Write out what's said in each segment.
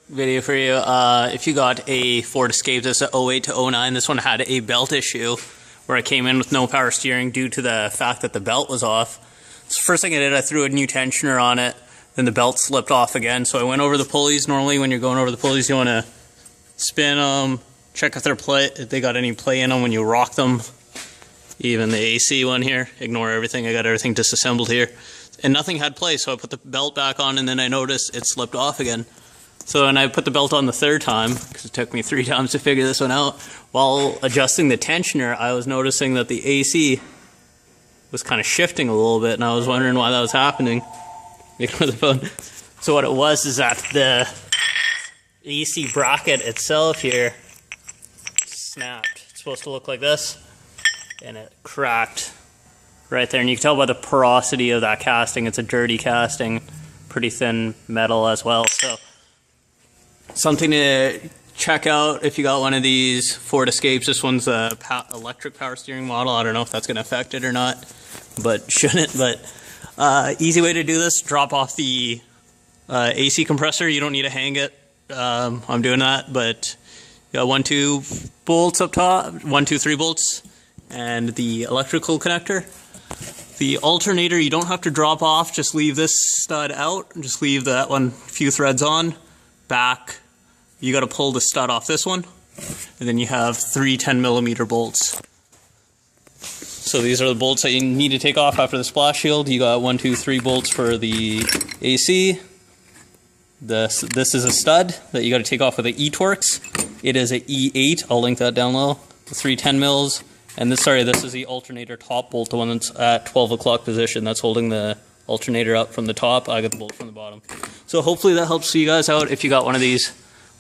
video for you. If you got a Ford Escape, this is 08 to 09, this one had a belt issue where I came in with no power steering due to the fact that the belt was off. So first thing I did, I threw a new tensioner on it, then the belt slipped off again. So I went over the pulleys. Normally when you're going over the pulleys, you want to spin them, check if they got any play in them when you rock them. Even the AC one here, ignore everything, I got everything disassembled here. And nothing had play, so I put the belt back on and then I noticed it slipped off again. So when I put the belt on the third time, because it took me 3 times to figure this one out, while adjusting the tensioner, I was noticing that the AC was kind of shifting a little bit, and I was wondering why that was happening. Ignore the phone. So what it was is that the AC bracket itself here snapped. It's supposed to look like this, and it cracked right there. And you can tell by the porosity of that casting, it's a dirty casting, pretty thin metal as well. So something to check out if you got one of these Ford Escapes. This one's a electric power steering model. I don't know if that's going to affect it or not, but shouldn't. But easy way to do this, drop off the AC compressor. You don't need to hang it. I'm doing that, but you got 1, 2 bolts up top, 1, 2, 3 bolts, and the electrical connector. The alternator you don't have to drop off, just leave this stud out, just leave that one, few threads on, back. You got to pull the stud off this one, and then you have 3 10mm bolts. So these are the bolts that you need to take off after the splash shield. You got 1, 2, 3 bolts for the AC. This is a stud that you got to take off with the E-Torx. It is a E8. I'll link that down below. The 3 10mm. And this is the alternator top bolt, the one that's at 12 o'clock position. That's holding the alternator up from the top. I got the bolt from the bottom. So hopefully that helps you guys out. If you got one of these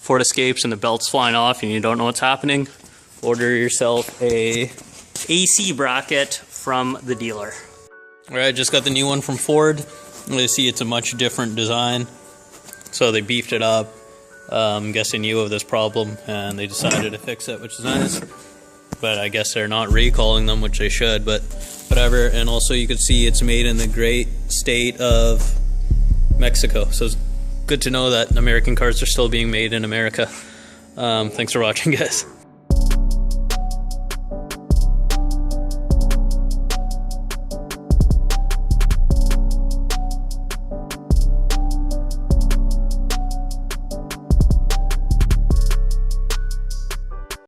Ford Escapes and the belt's flying off and you don't know what's happening, order yourself a AC bracket from the dealer. Alright, just got the new one from Ford. You see it's a much different design. So they beefed it up. I'm guessing you have this problem and they decided to fix it, which is nice. But I guess they're not recalling them, which they should, but whatever. And also you can see it's made in the great state of Mexico. So it's good to know that American cars are still being made in America. Thanks for watching, guys.